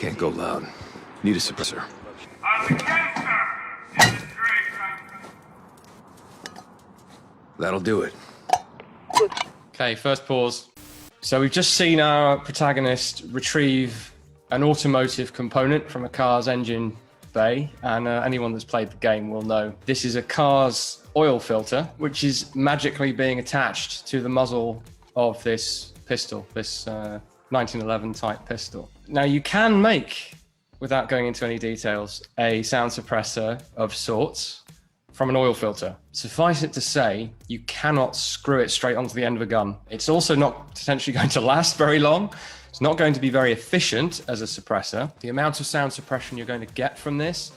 Can't go loud. Need a suppressor. That'll do it. Okay, first pause. So we've just seen our protagonist retrieve an automotive component from a car's engine bay, and anyone that's played the game will know this is a car's oil filter, which is magically being attached to the muzzle of this pistol, this 1911 type pistol. Now you can make, without going into any details, a sound suppressor of sorts from an oil filter. Suffice it to say, you cannot screw it straight onto the end of a gun. It's also not potentially going to last very long. It's not going to be very efficient as a suppressor. The amount of sound suppression you're going to get from this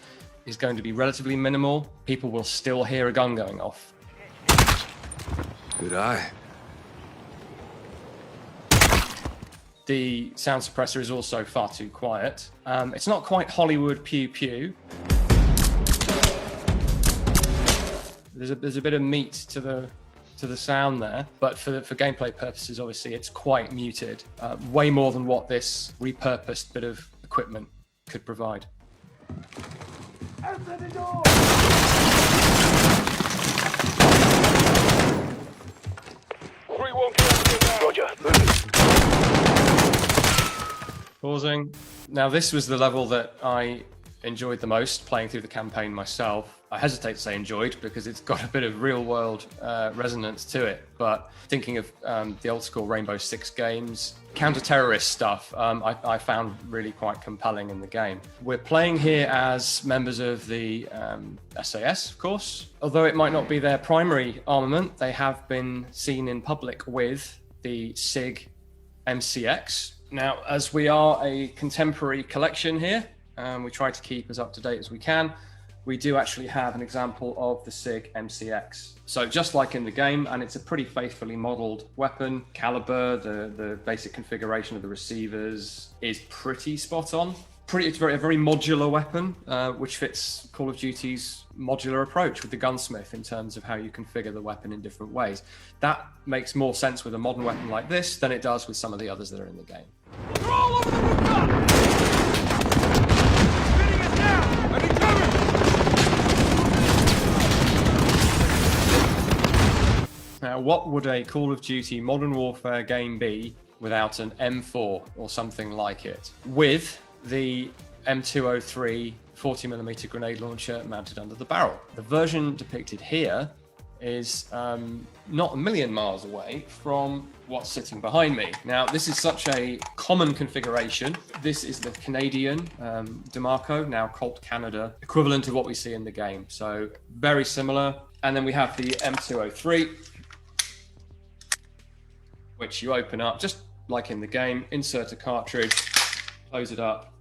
is going to be relatively minimal. People will still hear a gun going off. Good eye. The sound suppressor is also far too quiet. It's not quite Hollywood pew pew. There's a bit of meat to the sound there, but for gameplay purposes, obviously, it's quite muted. Way more than what this repurposed bit of equipment could provide. Answer the door! Roger. Pausing. Now, this was the level that I enjoyed the most playing through the campaign myself. I hesitate to say enjoyed because it's got a bit of real world resonance to it. But thinking of the old school Rainbow Six games, counter-terrorist stuff, I found really quite compelling in the game. We're playing here as members of the SAS, of course. Although it might not be their primary armament, they have been seen in public with the SIG MCX. Now, as we are a contemporary collection here, we try to keep as up to date as we can. We do actually have an example of the SIG MCX. So just like in the game, and it's a pretty faithfully modeled weapon. Caliber, the basic configuration of the receivers is pretty spot on. It's a very modular weapon, which fits Call of Duty's modular approach with the gunsmith in terms of how you configure the weapon in different ways. That makes more sense with a modern weapon like this than it does with some of the others that are in the game. They're all over the rooftop! Spinning us down! Let me cover! Now, what would a Call of Duty Modern Warfare game be without an M4 or something like it? With the M203 40mm grenade launcher mounted under the barrel. The version depicted here is not a million miles away from what's sitting behind me. Now, this is such a common configuration. This is the Canadian DeMarco, now Colt Canada, equivalent of what we see in the game. So very similar. And then we have the M203, which you open up just like in the game, insert a cartridge, close it up,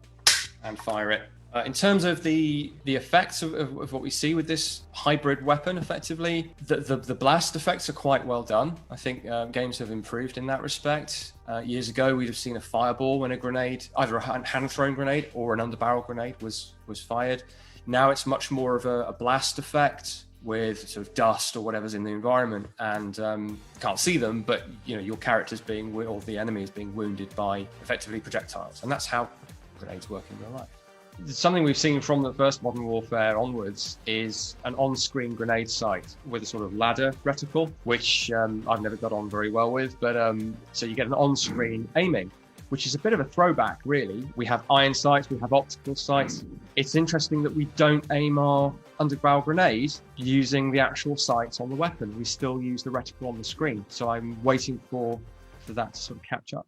and fire it. In terms of the effects of what we see with this hybrid weapon, effectively, the blast effects are quite well done. I think games have improved in that respect. Years ago, we'd have seen a fireball when a grenade, either a hand-thrown grenade or an under-barrel grenade was fired. Now it's much more of a blast effect with sort of dust or whatever's in the environment, and can't see them, but you know your character's being, or the enemy is being wounded by effectively projectiles, and that's how grenades work in real life. Something we've seen from the first Modern Warfare onwards is an on-screen grenade sight with a sort of ladder reticle, which I've never got on very well with, but so you get an on-screen aiming, which is a bit of a throwback, really. We have iron sights, we have optical sights. It's interesting that we don't aim our under-barrel grenade using the actual sights on the weapon. We still use the reticle on the screen. So I'm waiting for that to sort of catch up.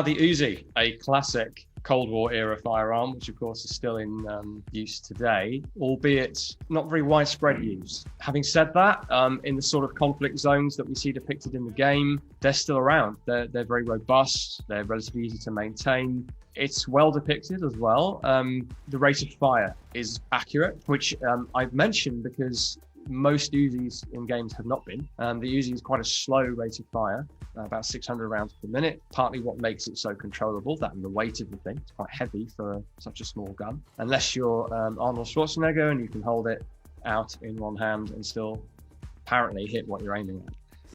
The Uzi, a classic Cold War era firearm, which of course is still in use today, albeit not very widespread use. Having said that, in the sort of conflict zones that we see depicted in the game, they're still around. They're very robust, they're relatively easy to maintain. It's well depicted as well. The rate of fire is accurate, which I've mentioned because most Uzis in games have not been. The Uzi is quite a slow rate of fire, about 600 rounds per minute, partly what makes it so controllable, that and the weight of the thing. It's quite heavy for such a small gun. Unless you're Arnold Schwarzenegger and you can hold it out in one hand and still apparently hit what you're aiming at.